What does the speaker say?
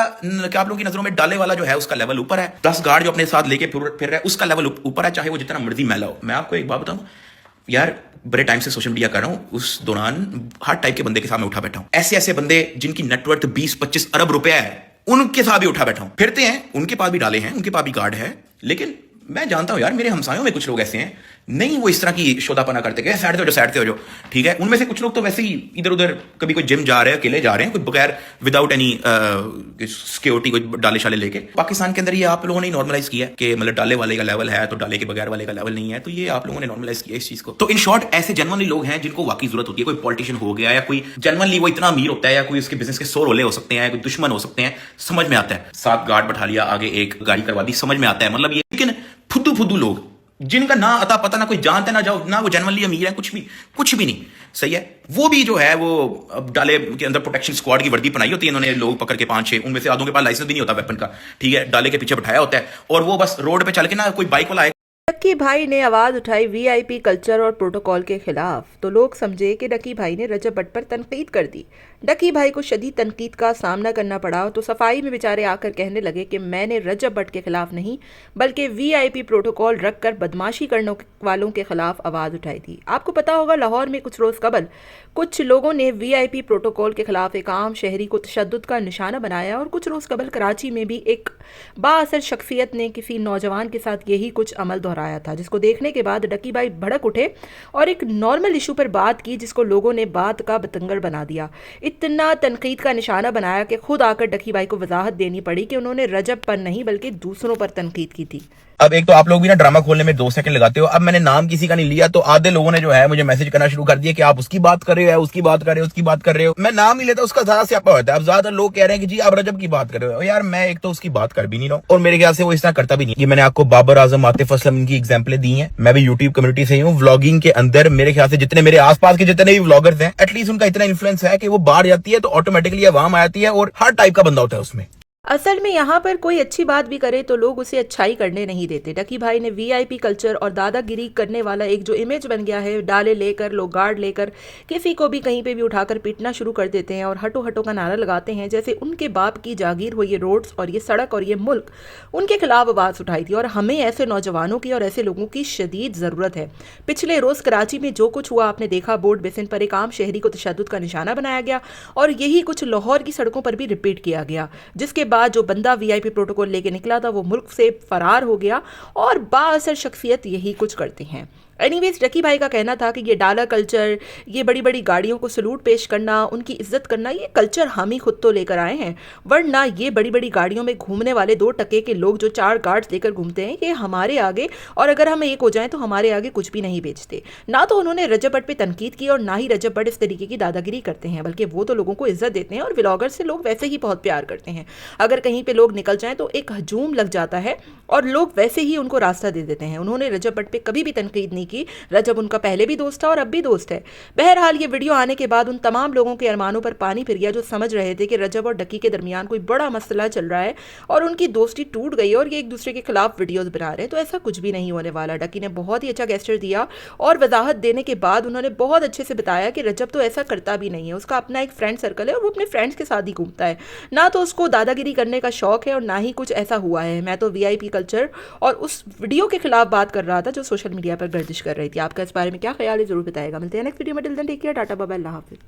क्या आप लोगों की नजरों में डाले वाला जो है उसका लेवल ऊपर है, प्लस गार्ड जो अपने साथ लेके फिर रहा है उसका लेवल ऊपर है, चाहे वो जितना मर्जी मैला हो। मैं आपको एक बात बताऊं यार, बड़े टाइम से सोशल मीडिया कर रहा हूं, उस दौरान हर टाइप के बंदे के सामने उठा बैठा हूं। ऐसे ऐसे बंदे जिनकी नेटवर्थ 20-25 अरब रुपया है, उनके साथ भी उठा बैठा हूं। फिरते हैं, उनके पास भी डाले हैं, उनके पास भी गार्ड है, लेकिन मैं जानता हूं यार, मेरे हमसायों में कुछ लोग ऐसे हैं, नहीं वो इस तरह की शोधापना करते कि साइड से हो जाओ, ठीक है। उनमें से कुछ लोग तो वैसे ही इधर उधर कभी कोई जिम जा रहे हैं, अकेले जा रहे हैं, कोई बगैर विदाउट एनी सिक्योरिटी, कोई डाले शाले लेके। पाकिस्तान के अंदर ये आप लोगों ने नॉर्मलाइज किया कि मतलब डाले वाले का लेवल है तो डाले के बगैर वाले का लेवल नहीं है, तो ये आप लोगों ने नॉर्मलाइज किया इस चीज को। तो इन शॉर्ट ऐसे जनरली लोग हैं जिनको वाकई जरूरत होती है, कोई पॉलिटिशियन हो गया या कोई जनरली वो इतना अमीर होता है, या कोई उसके बिजनेस के सौ रोले हो सकते हैं, कोई दुश्मन हो सकते हैं, समझ में आता है। 7 गार्ड बैठा लिया, आगे एक गाड़ी करवा दी, समझ में आता है। मतलब ये, लेकिन फुद्दू लोग जिनका ना अता पता, ना कोई जानते, ना जाओ, ना वो जनरली अमीर है, कुछ भी नहीं, सही है। वो भी जो है वो डाले के अंदर प्रोटेक्शन स्क्वाड की वर्दी बनाई होती है इन्होंने, लोग पकड़ के 5-6, उनमें से आधों के पास लाइसेंस भी नहीं होता वेपन का, ठीक है, डाले के पीछे बैठाया होता है, और वो बस रोड पे चल के ना कोई बाइक वाला आए। डक्की भाई ने आवाज उठाई वीआईपी कल्चर और प्रोटोकॉल के खिलाफ, तो लोग समझे कि डक्की भाई ने रजब भट्ट पर तनकीद कर दी। डक्की भाई को शदीद तनकीद का सामना करना पड़ा, तो सफाई में बेचारे आकर कहने लगे कि मैंने रजब भट्ट के खिलाफ नहीं बल्कि वीआईपी प्रोटोकॉल रखकर बदमाशी करने वालों के खिलाफ आवाज उठाई थी। आपको पता होगा लाहौर में कुछ रोज कबल कुछ लोगों ने वीआईपी प्रोटोकॉल के खिलाफ एक आम शहरी को तशद्दुद का निशाना बनाया, और कुछ रोज कबल कराची में भी एक बाअसर शख्सियत ने किसी नौजवान के साथ यही कुछ अमल दोहराया था, जिसको देखने के बाद डक्की भाई भड़क उठे और एक नॉर्मल इशू पर बात की, जिसको लोगों ने बात का बतंगड़ बना दिया। इतना तनकीद का निशाना बनाया कि खुद आकर डक्की भाई को वजाहत देनी पड़ी कि उन्होंने रजब पर नहीं बल्कि दूसरों पर तनकीद की थी। अब एक तो आप लोग भी ना ड्रामा खोलने में 2 सेकंड लगाते हो। अब मैंने नाम किसी का नहीं लिया, तो आधे लोगों ने जो है मुझे मैसेज करना शुरू कर दिया कि आप उसकी बात कर रहे हो, उसकी बात कर रहे हो, उसकी बात कर रहे हो। मैं नाम ही लेता, उसका ज्यादा स्यापा होता है। अब ज्यादा लोग कह रहे हैं कि जी आप रजब की बात कर रहे हो। यार मैं एक तो उसकी बात कर भी नहीं रहा हूं, और मेरे ख्याल से वो इस तरह करता भी नहीं। ये मैंने आपको बाबर आजम, आतिफ असलम, इनकी एग्जाम्पलें दी हैं। मैं भी यूट्यूब कम्युनिटी से ही हूँ। व्लॉगिंग के अंदर मेरे ख्याल से जितने मेरे आसपास के जितने भी व्लॉगर्स हैं, एटलीस्ट उनका इतना इन्फ्लुएंस है कि वो बाहर जाती है तो ऑटोमेटिकली आवाम आ जाती है, और हर टाइप का बंदा होता है उसमें। असल में यहाँ पर कोई अच्छी बात भी करे तो लोग उसे अच्छाई करने नहीं देते। डक्की भाई ने वीआईपी कल्चर और दादागिरी करने वाला एक जो इमेज बन गया है, डाले लेकर लोग गार्ड लेकर किसी को भी कहीं पे भी उठाकर पीटना शुरू कर देते हैं और हटो हटो का नारा लगाते हैं, जैसे उनके बाप की जागीर हो ये रोड्स और ये सड़क और ये मुल्क। उनके खिलाफ आवाज़ उठाई थी, और हमें ऐसे नौजवानों की और ऐसे लोगों की शदीद ज़रूरत है। पिछले रोज़ कराची में जो कुछ हुआ आपने देखा, बोर्ड बेसिन पर एक आम शहरी को तशद्दुद का निशाना बनाया गया, और यही कुछ लाहौर की सड़कों पर भी रिपीट किया गया, जिसके बाद जो बंदा वीआईपी प्रोटोकॉल लेके निकला था वो मुल्क से फरार हो गया। और बाअसर शख्सियत यही कुछ करते हैं। एनीवेज, डक्की भाई का कहना था कि ये डाला कल्चर, ये बड़ी बड़ी गाड़ियों को सलूट पेश करना, उनकी इज्जत करना, ये कल्चर हम ही खुद तो लेकर आए हैं, वरना ये बड़ी बड़ी गाड़ियों में घूमने वाले 2 टके के लोग जो 4 गार्ड्स लेकर घूमते हैं, ये हमारे आगे, और अगर हम एक हो जाएं तो हमारे आगे कुछ भी नहीं बेचते। ना तो उन्होंने रजब भट्ट पे तनकीद की, और ना ही रजब भट्ट इस तरीके की दादागिरी करते हैं, बल्कि वो तो लोगों को इज्जत देते हैं, और व्लॉगर से लोग वैसे ही बहुत प्यार करते हैं। अगर कहीं पर लोग निकल जाएं तो एक हजूम लग जाता है, और लोग वैसे ही उनको रास्ता दे देते हैं। उन्होंने रजब भट्ट पे कभी भी तनकीद नहीं की। रजब उनका पहले भी दोस्त था और अब भी दोस्त है। बहरहाल ये वीडियो आने के बाद उन तमाम लोगों के अरमानों पर पानी फिर गया जो समझ रहे थे कि रजब और डक्की के दरमियान कोई बड़ा मसला चल रहा है और उनकी दोस्ती टूट गई और ये एक दूसरे के खिलाफ वीडियोस बना रहे हैं। तो ऐसा कुछ भी नहीं होने वाला। डक्की ने बहुत ही अच्छा गेस्चर दिया, और वजाहत देने के बाद उन्होंने बहुत अच्छे से बताया कि रजब तो ऐसा करता भी नहीं है, उसका अपना एक फ्रेंड सर्कल है और वो अपने फ्रेंड्स के साथ ही घूमता है, ना तो उसको दादागिरी करने का शौक है और ना ही कुछ ऐसा हुआ है। मैं तो वीआईपी कल्चर और उस वीडियो के खिलाफ बात कर रहा था जो सोशल मीडिया पर गर्दिश कर रही थी। आपका इस बारे में क्या ख्याल है, जरूर बताएगा। मिलते हैं नेक्स्ट वीडियो में। Till then take care, tata bye bye, अल्लाह हाफिज़।